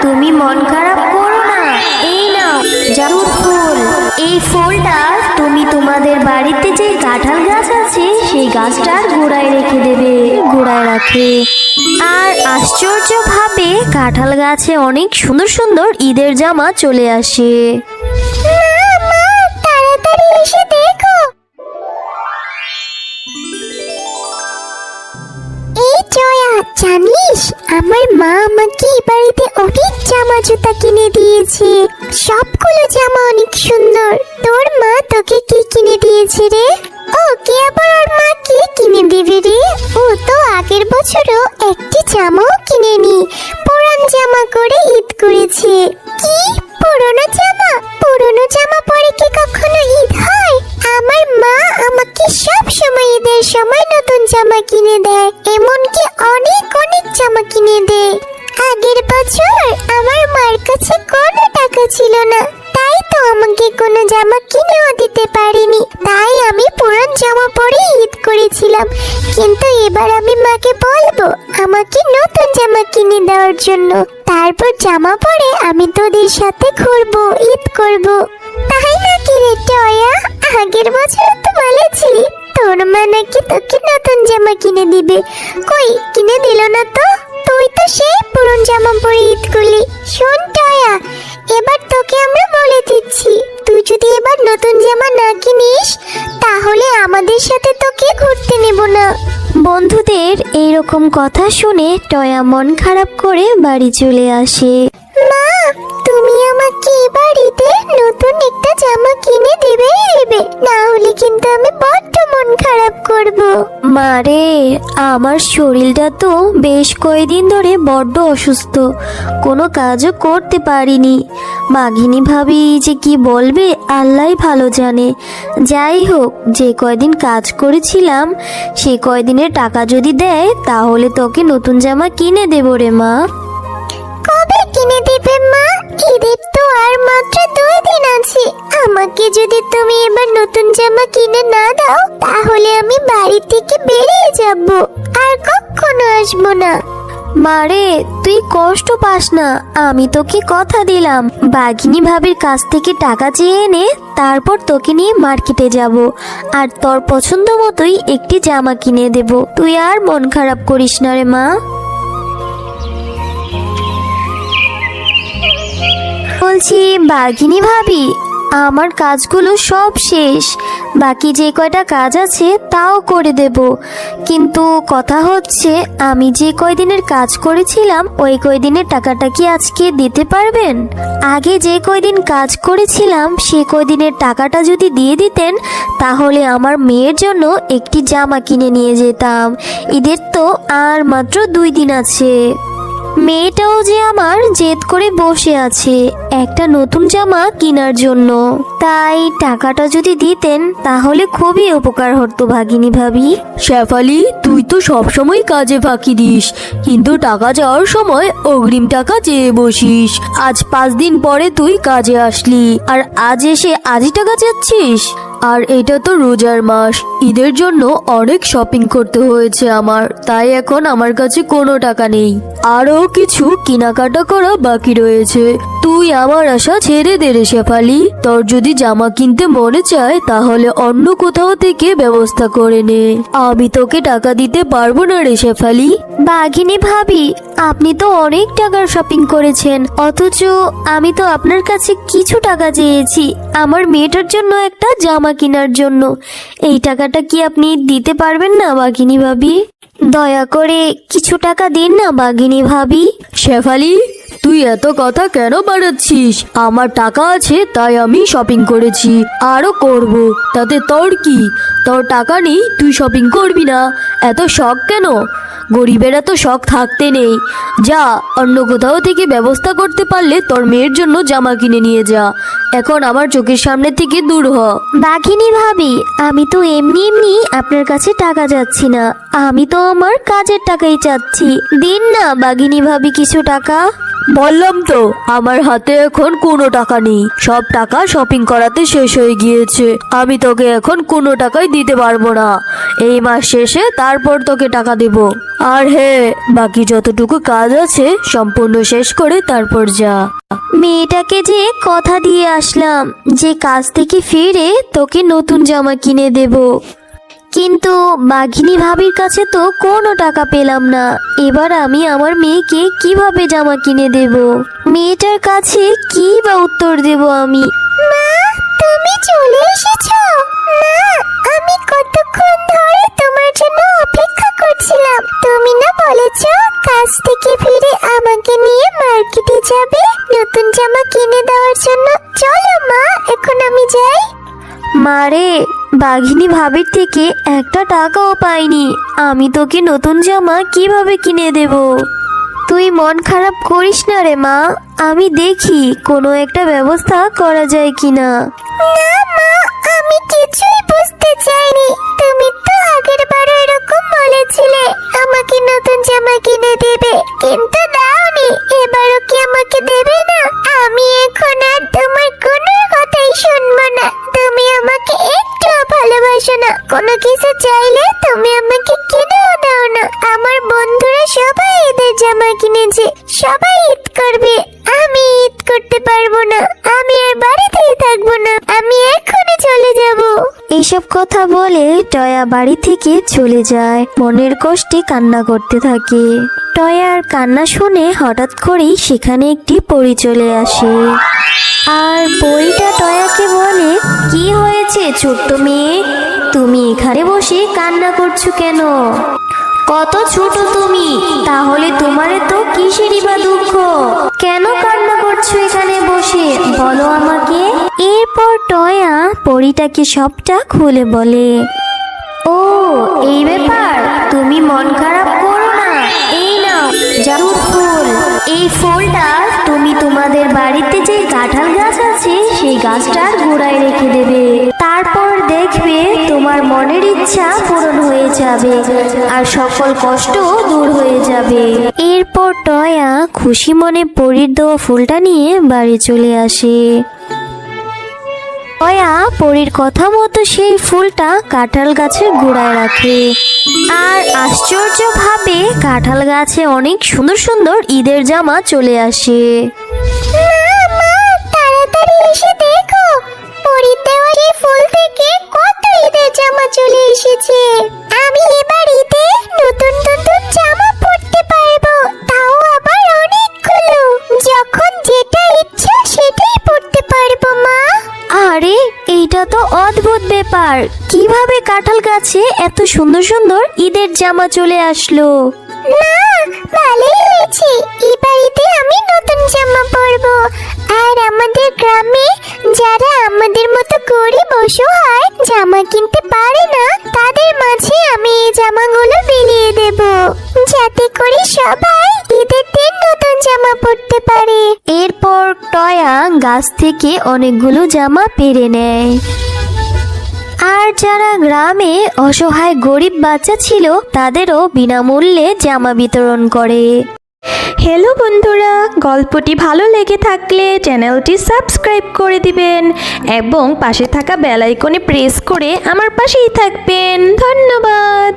তুমি মন খারাপ করো না। এই নাও জাদুর ফুল। এই ফুলটা তুমি তোমাদের বাড়িতে যে কাঁঠাল গাছ আছে সেই গাছটার গোড়ায় রেখে দেবে। গোড়ায় রাখে আর আশ্চর্যভাবে কাঁঠাল গাছে অনেক সুন্দর সুন্দর ঈদের জামা চলে আসে। তাড়াতাড়ি এসে দেখো। এই জয়া, জানিস আমার মা আমাকে এই বাড়িতে অনেক জামা জুতা কিনে দিয়েছে। সবগুলো জামা অনেক সুন্দর। তোর মা তোকে কি কিনে দিয়েছে রে? ওকে আবার ওর মা কি কিনে দিবে রে? ও তো আগের বছরও একটি জামাও কিনেনি, পুরান জামা করে ঈদ করেছে। কি পুরনো জামা? পুরনো জামা পরে কি কখনো ঈদ হয়? আমার মা আমাকে সব সময় ঈদের সময় নতুন জামা কিনে দেয়, এমনকি অনেক অনেক জামা কিনে দেয়। আগের বছর আমার মার কাছে কোনো টাকা ছিল না, তাই তো আমাকে কোনো জামা কিনেও দিতে পারিনি। তাই আমি পুরান জামা পরে ঈদ করেছিলাম। কিন্তু এবার আমি মাকে বলবো আমাকে নতুন জামা কিনে দেওয়ার জন্য। তারপর জামা পরে আমি তোদের সাথে ঘুরবো, ঈদ করব। তাই নাকি রে টয়া? আগের বছর তো বলেছিলি তোর মা নাকি তোকে নতুন জামা কিনে দিবে, কই কিনে দিল না তো? তুই তো সেই পুরন জামা পরে ঈদ করলি। শোন টয়া, এবার তোকে আমরা বলে দিচ্ছি, তুই যদি এবার নতুন জামা না কিনিস তাহলে আমাদের সাথে তোকে ঘুরতে নেব না। বন্ধুদের এইরকম কথা শুনে টয়া মন খারাপ করে বাড়ি চলে আসে। মা, তুমি আমাকে এ বাড়িতে নতুন একটা জামা কিনে দেবে, না হলে কিন্তু আমি বড্ড মন খারাপ করব। মারে, আমার শরীরটা তো বেশ কয়েকদিন ধরে বড্ড অসুস্থ, কোনো কাজও করতে পারিনি। মাগিনী ভাবি যে কি বলবে আল্লাহই ভালো জানে। যাই হোক, যে কয়দিন কাজ করেছিলাম সে কয়দিনের টাকা যদি দেয় তাহলে তোকে নতুন জামা কিনে দেবো রে মা। কবে কিনে দেবে মা? ঈদের তো আর মাত্র 2 দিন আছে। আমাকে যদি তুমি এবার নতুন জামা কিনে না দাও তাহলে আমি বাড়ি থেকে বেরিয়ে যাব, আর কখনো আসবো না। মারে, তুই কষ্ট পাস না, আমি তোকে কথা দিলাম বাঘিনী ভাবির কাছ থেকে টাকা চেয়ে এনে তারপর তোকে নিয়ে মার্কেটে যাব আর তোর পছন্দ মতোই একটি জামা কিনে দেব। তুই আর মন খারাপ করিস না রে মা। বলছি বাঘিনী ভাবি, আমার কাজগুলো সব শেষ, বাকি যে কয়টা কাজ আছে তাও করে দেব। কিন্তু কথা হচ্ছে, আমি যে কয়দিনের কাজ করেছিলাম ওই কয়দিনের টাকাটা কি আজকে দিতে পারবেন? আগে যে কয়দিন কাজ করেছিলাম সে কয়দিনের টাকাটা যদি দিয়ে দিতেন তাহলে আমার মেয়ের জন্য একটি জামা কিনে নিয়ে যেতাম। ঈদের তো আর মাত্র 2 দিন আছে। মেয়েটাও যে আমার জেদ করে বসে আছে একটা নতুন জামা কেনার জন্য, তাই টাকাটা যদি দিতেন তাহলে খুবই উপকার হতো ভাগিনী ভাবি। শেফালি, তুই তো সবসময় কাজে ফাঁকি দিস, কিন্তু টাকা চাওয়ার সময় অগ্রিম টাকা চেয়ে বসিস। আজ 5 দিন পরে তুই কাজে আসলি আর আজ এসে আজই টাকা চাচ্ছিস। আর এটা তো রোজার মাস, ঈদের জন্য অনেক শপিং করতে হয়েছে আমার, তাই এখন আমার কাছে কোনো টাকা নেই। আরও কিছু কেনাকাটা করা বাকি রয়েছে। তুই আমার আশা ছেড়ে দে রে শেফালি। তোর যদি জামা কিনতে মনে চায় তাহলে অন্য কোথাও থেকে ব্যবস্থা করে নে, আমি তোকে টাকা দিতে পারবো না রে শেফালি। বাঘিনী ভাবি, আপনি তো অনেক টাকার শপিং করেছেন, অথচ আমি তো আপনার কাছে কিছু টাকা চেয়েছি আমার মেয়েটার জন্য একটা জামা কেনার জন্য। এই টাকাটা কি আপনি দিতে পারবেন না বাঘিনী ভাবি? দয়া করে কিছু টাকা দিন না বাঘিনী ভাবি। শেফালি, তুই এত কথা কেন বাড়াচ্ছিস? আমার টাকা আছে তাই আমি শপিং করেছি, আরো করব, তাতে তোর কি? তোর টাকা নেই তুই শপিং করবি না, এত শখ কেন? গরিবেরা তো শখ থাকতে নেই। যা, অন্য কোথাও থেকে ব্যবস্থা করতে পারলে তোর মেয়ের জন্য জামা কিনে নিয়ে যা। এখন আমার চোখের সামনে থেকে দূর হ। বাঘিনী ভাবি, আমি তো এমনি এমনি আপনার কাছে টাকা চাচ্ছি না, আমি তো আমার কাজের টাকাই চাচ্ছি। দিন না বাঘিনী ভাবি কিছু টাকা। বললাম তো আমার হাতে এখন কোনো টাকা নেই, সব টাকা শপিং করাতে শেষ হয়ে গিয়েছে। আমি তোকে এখন কোনো টাকাই দিতে পারবো না। এই মাস শেষে তারপর তোকে টাকা দেব। আর হ্যাঁ, বাকি যতটুকু কাজ আছে সম্পূর্ণ শেষ করে তারপর যা। মেয়েটাকে যে কথা দিয়ে আসলাম যে কাজ থেকে ফিরে তোকে নতুন জামা কিনে দেব, কিন্তু বাঘিনী ভাবির কাছে তো কোনো টাকা পেলাম না। এবার আমি আমার মেয়েকে কিভাবে জামা কিনে দেব? মেয়েটার কাছে কি বা উত্তর দেব আমি? মা, তুমি চলে এসেছো? মা, আমি কতক্ষণ ধরে তোমার জন্য অপেক্ষা করছিলাম। তুমি না বলেছো কাজ থেকে ফিরে আমাকে নিয়ে মার্কেটে যাবে নতুন জামা কিনে দেওয়ার জন্য। চলো মা, এখন আমি যাই। মারে, বাঘিনী ভাবির থেকে একটা টাকাও পাইনি, আমি তোকে নতুন জামা কিভাবে কিনে দেব? তুই মন খারাপ করিস না রে মা, আমি দেখি কোনো একটা ব্যবস্থা করা যায় কিনা। না মা, আমি কিছুই বুঝতে চাইনি। তুমি তো আগের বার এরকম বলেছিলে আমাকে নতুন জামা কিনে দেবে, কিন্তু দাওনি। এবারও কি আমাকে দেবে না? আমি এখন আর তোমার কোনো কথাই শুনবো না। তুমি আমাকে একটুও ভালোবাসো না। কোনো কিছু চাইলে তুমি আমাকে কিনেও দাও না। আমার বন্ধুরা সবাই ঈদের জামা কিনেছে, সবাই ঈদ করবে, আমি ঈদ করতে পারবো না। আমি আর বাড়িতেই থাকবো না, আমি এখনই চলে যাব। এইসব কথা বলে টয়া বাড়ি থেকে চলে যায়, মনের কষ্টে কান্না করতে থাকে। টয়ার কান্না শুনে হঠাৎ করেই সেখানে একটি পরী চলে আসে, আর পরীটা টয়াকে বলে, কি হয়েছে ছোট্ট মেয়ে, তুমি এখানে বসে কান্না করছো কেন? কত ছোট তুমি, তাহলে তোমারে তো কিসেরই বা দুঃখ? কেন কান্না করছো এখানে বসে, বলো আমাকে। এরপর টয়া পরীটাকে সবটা খুলে বলে, ও এই ব্যাপার, তুমি মন খারাপ করো না, এই নাও জাদুর ফুল। এই ফুলটা তুমি তোমাদের বাড়িতে যে কাঁঠাল গাছ আছে সেই গাছটার গোড়ায় রেখে দেবে, তারপর দেখবে তোমার মনের ইচ্ছা পূরণ হয়ে যাবে আর সকল কষ্ট দূর হয়ে যাবে। এরপর টয়া খুশি মনে পরীর দেওয়া ফুলটা নিয়ে বাড়ি চলে আসে। টয়া পরীর কথা মতো সেই ফুলটা কাঁঠাল গাছের গোড়ায় রাখে, আর আশ্চর্যভাবে কাঁঠাল গাছে অনেক সুন্দর সুন্দর ঈদের জামা চলে আসে। মা, তাড়াতাড়ি এসে দেখো, পরীর দেওয়া সেই ফুল থেকে কত ঈদের জামা চলে এসেছে। আমি এবার ঈদে নতুন নতুন জামা পরতে পারবো, তাও আবার অনেকগুলো। যখন যেটা ইচ্ছা সেটাই পরতে পারবো মা। আরে এইটা তো অদ্ভুত ব্যাপার, কিভাবে কাঁঠাল গাছে এত সুন্দর সুন্দর ঈদের জামা চলে আসলো? না, ভালোই হয়েছে, এবার ঈদে আমি নতুন জামা পরবো। আর আমাদের গ্রামে যারা আমাদের মতো গরিব অসহায় জামা কিনতে পারে না, তাদের মাঝে আমি এই জামাগুলো বিলিয়ে দেব, যাতে করে সবাই ঈদের দিন নতুন জামা পরতে পারে। এরপর টয়া গাছ থেকে অনেকগুলো জামা পেরে নেয়, আর যারা গ্রামে অসহায় গরিব বাচ্চা ছিল তাদেরও বিনামূল্যে জামা বিতরণ করে। হ্যালো বন্ধুরা, গল্পটি ভালো লেগে থাকলে চ্যানেলটি সাবস্ক্রাইব করে দিবেন এবং পাশে থাকা বেল আইকনে প্রেস করে আমার পাশেই থাকবেন। ধন্যবাদ।